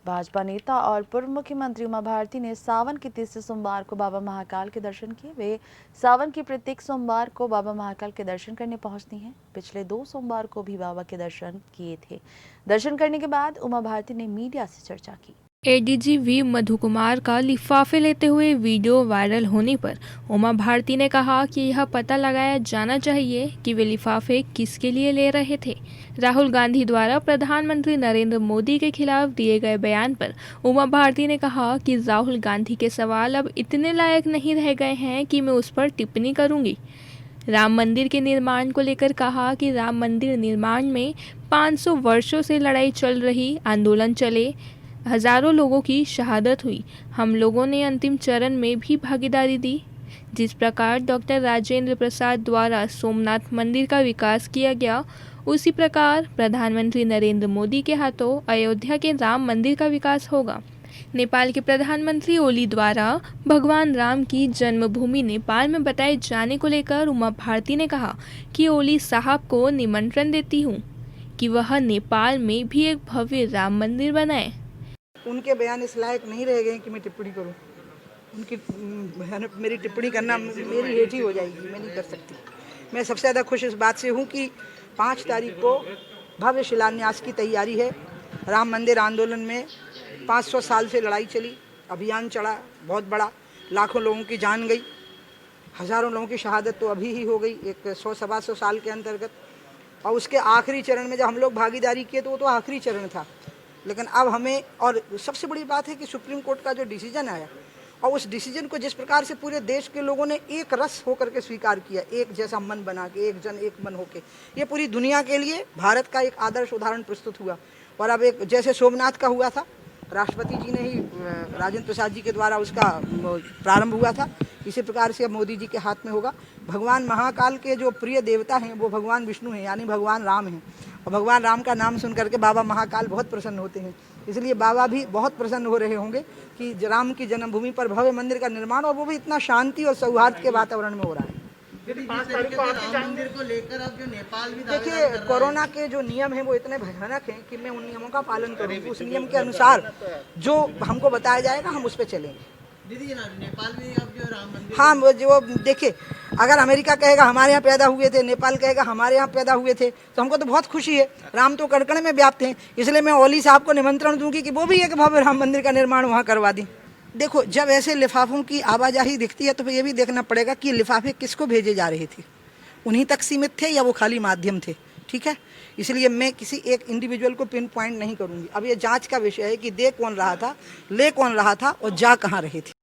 भाजपा नेता और पूर्व मुख्यमंत्री उमा भारती ने सावन के तीसरे सोमवार को बाबा महाकाल के दर्शन किए। वे सावन के प्रत्येक सोमवार को बाबा महाकाल के दर्शन करने पहुंचती हैं। पिछले 2 सोमवार को भी बाबा के दर्शन किए थे। दर्शन करने के बाद उमा भारती ने मीडिया से चर्चा की। एडीजी वी मधु कुमार का लिफाफे लेते हुए वीडियो वायरल होने पर उमा भारती ने कहा कि यह पता लगाया जाना चाहिए कि वे लिफाफे किसके लिए ले रहे थे। राहुल गांधी द्वारा प्रधानमंत्री नरेंद्र मोदी के खिलाफ दिए गए बयान पर उमा भारती ने कहा कि राहुल गांधी के सवाल अब इतने लायक नहीं रह गए हैं कि मैं उस पर टिप्पणी करूंगी। राम मंदिर के निर्माण को लेकर कहा कि राम मंदिर निर्माण में 500 वर्षों से लड़ाई चल रही, आंदोलन चले, हजारों लोगों की शहादत हुई। हम लोगों ने अंतिम चरण में भी भागीदारी दी। जिस प्रकार डॉक्टर राजेंद्र प्रसाद द्वारा सोमनाथ मंदिर का विकास किया गया, उसी प्रकार प्रधानमंत्री नरेंद्र मोदी के हाथों अयोध्या के राम मंदिर का विकास होगा। नेपाल के प्रधानमंत्री ओली द्वारा भगवान राम की जन्मभूमि नेपाल में बताए जाने को लेकर उमा भारती ने कहा कि ओली साहब को निमंत्रण देती हूँ कि वह नेपाल में भी एक भव्य राम मंदिर बनाए। उनके बयान इस लायक नहीं रह गए कि मैं टिप्पणी करूं। मेरी टिप्पणी करना मेरी हेठी हो जाएगी, मैं नहीं कर सकती। मैं सबसे ज़्यादा खुश इस बात से हूं कि 5 तारीख को भव्य शिलान्यास की तैयारी है। राम मंदिर आंदोलन में 500 साल से लड़ाई चली, अभियान चढ़ा बहुत बड़ा, लाखों लोगों की जान गई, हज़ारों लोगों की शहादत तो अभी ही हो गई एक 100-125 साल के अंतर्गत। और उसके आखिरी चरण में जब हम लोग भागीदारी किए तो वो तो आखिरी चरण था। लेकिन अब हमें, और सबसे बड़ी बात है कि सुप्रीम कोर्ट का जो डिसीजन आया और उस डिसीजन को जिस प्रकार से पूरे देश के लोगों ने एक रस होकर के स्वीकार किया, एक जैसा मन बना के, एक जन एक मन होके, ये पूरी दुनिया के लिए भारत का एक आदर्श उदाहरण प्रस्तुत हुआ। और अब एक जैसे सोमनाथ का हुआ था, राष्ट्रपति जी ने ही राजेंद्र प्रसाद जी के द्वारा उसका प्रारंभ हुआ था, इसी प्रकार से अब मोदी जी के हाथ में होगा। भगवान महाकाल के जो प्रिय देवता हैं वो भगवान विष्णु हैं, यानी भगवान राम हैं। और भगवान राम का नाम सुन करके बाबा महाकाल बहुत प्रसन्न होते हैं, इसलिए बाबा भी बहुत प्रसन्न हो रहे होंगे कि राम की जन्मभूमि पर भव्य मंदिर का निर्माण, और वो भी इतना शांति और सौहार्द के वातावरण में हो रहा है। 5 तारीख को राम मंदिर को लेकर अब जो नेपाल भी देखिए, कोरोना के जो नियम हैं वो इतने भयानक हैं कि मैं उन नियमों का पालन करूँगी। उस नियम के अनुसार जो हमको बताया जाएगा हम उस पर चलेंगे। दीदी नेपाल में अब जो राम मंदिर, हाँ, वो जो देखिए, अगर अमेरिका कहेगा हमारे यहाँ पैदा हुए थे, नेपाल कहेगा हमारे यहाँ पैदा हुए थे, तो हमको तो बहुत खुशी है। राम तो कड़कड़ में व्याप्त हैं, इसलिए मैं ओली साहब को निमंत्रण दूंगी कि वो भी एक भव्य राम मंदिर का निर्माण वहाँ करवा दें। देखो, जब ऐसे लिफाफों की आवाजाही दिखती है तो फिर ये भी देखना पड़ेगा कि लिफाफे किसको भेजे जा रहे थे, उन्हीं तक सीमित थे या वो खाली माध्यम थे। ठीक है, इसलिए मैं किसी एक इंडिविजुअल को पिन पॉइंट नहीं करूँगी। अब ये जाँच का विषय है कि दे कौन रहा था, ले कौन रहा था और जा कहाँ रहे थे।